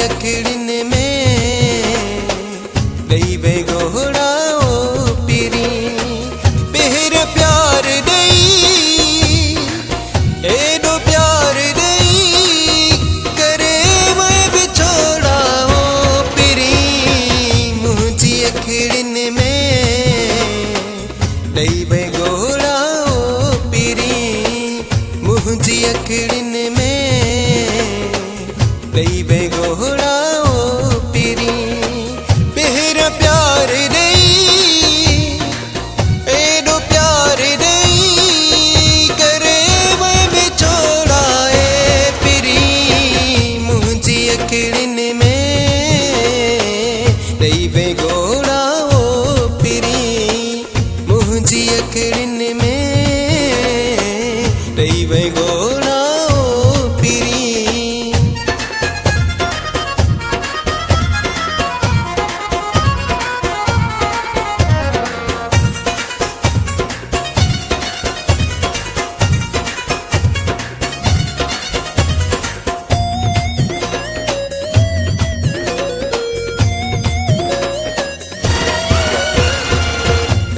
अखड़िन में दैवे गोड़ा ओ पिरी बेहर प्यार दई एडो प्यार दई करे मैं बिछोड़ा ओ पिरी मुझी अखड़िन में दैवे गोड़ा ओ पिरी मुझी अखड़िन में दैवे गोड़ा ओ पिरी बेहर प्यार दई एडो प्यार दई करे मैं बिछोड़ा ए पिरी मुझी अखड़िन में दैवे गोड़ा ओ पिरी मुझी अखड़िन में दैवे गोड़ा ओ पिरी।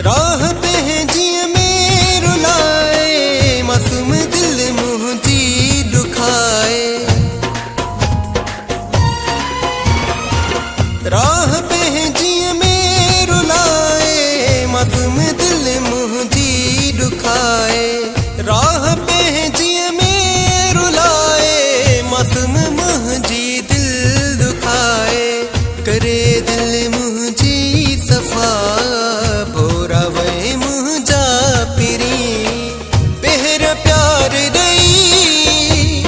राह पे हैं जिए में रुलाए मासूम दिल मुझी दुखाए राह पे हैं जिए में रुलाए मासूम दिल मुझी दुखाए राह पे हैं जिए में रुलाए मासूम मुझी दिल दुखाए करे दिल मुझी सफा भोरा वे मुझा पिरी बेहर प्यार दई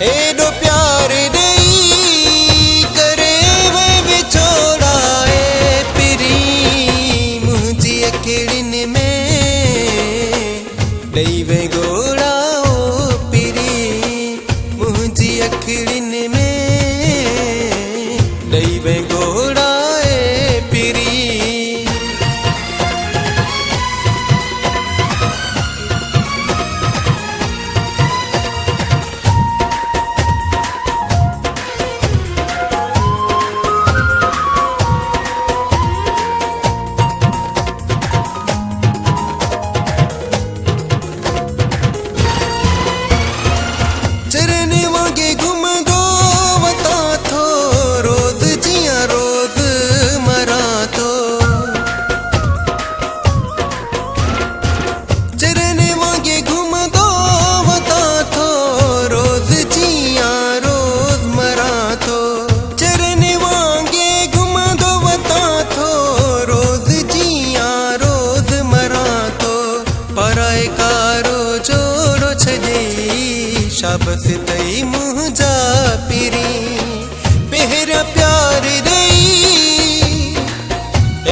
एडो प्यार दई करे वे बिछोड़ा ए पिरी मुझी अखड़िन में दैवे गोड़ा ओ पिरी मुझी अखड़िन में दैवे गोड़ा ए पिरी। चरने वागे घुम गो बता थो रोज जिया रोज मरा थो चरने वागे घुम दो बता थो रोज जिया रोज मरा थो चरने वागे घुम दो बता थो रोज जिया रोज मरा थो पराए कारो जोड़ो छजे शाबस तई मुझा पिरी बेहर प्यार दई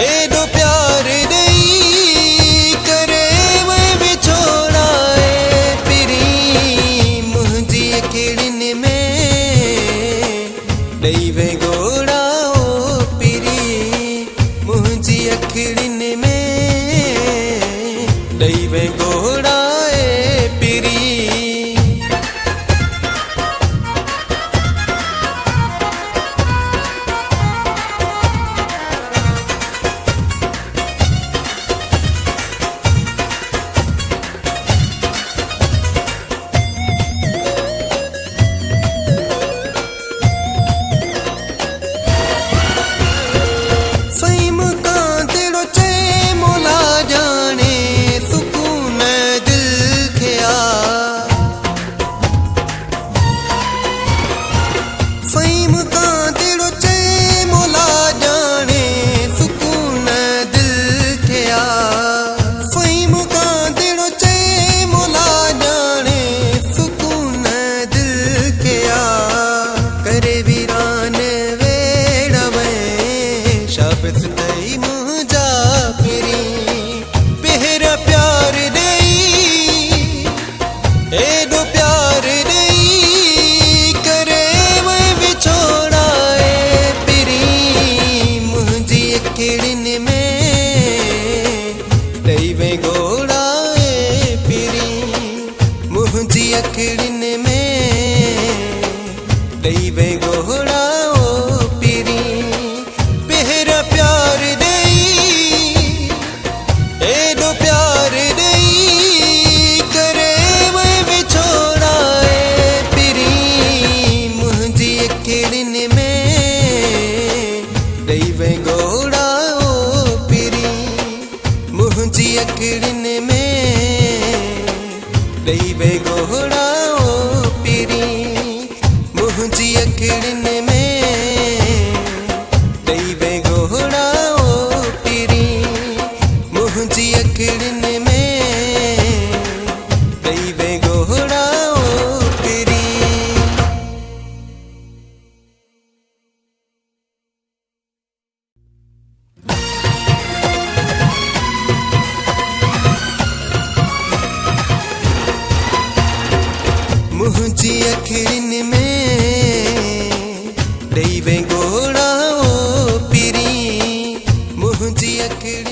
एडो प्यार दई करे मैं बिछोड़ा ए पिरी मुझी अखड़िन में दैवे गोड़ा ओ पिरी मुझी अखड़िन में दैवे गोड़ा ए पिरी। सईम का दिलो चे मोला जाने सुकून दिल खया सईम का दिलो चे मोला जाने सुकून दिल खया सईम का दिलो चे मोला जाने सुकून दिल खया करे वीरान वेड़ा में शाबस तई मुझा पिरी बेहर प्यार दई एडो प्यार दई करे मैं बिछोड़ा ए पिरी मुझी अखड़िन में दैवे गोड़ा ए पिरी मुझी अखड़िन में दैवे गोड़ा। मुंहिंजी अखिड़ियुनि में ॾेई घोड़ा ओ पिरी मुंहिंजी अखिड़ियुनि में ॾेई घोड़ा ओ पिरी मुंहिंजी अखिड़ियुनि में ॾेई घोड़ा ओ पिरी मुंहिंजी अखिड़ियुनि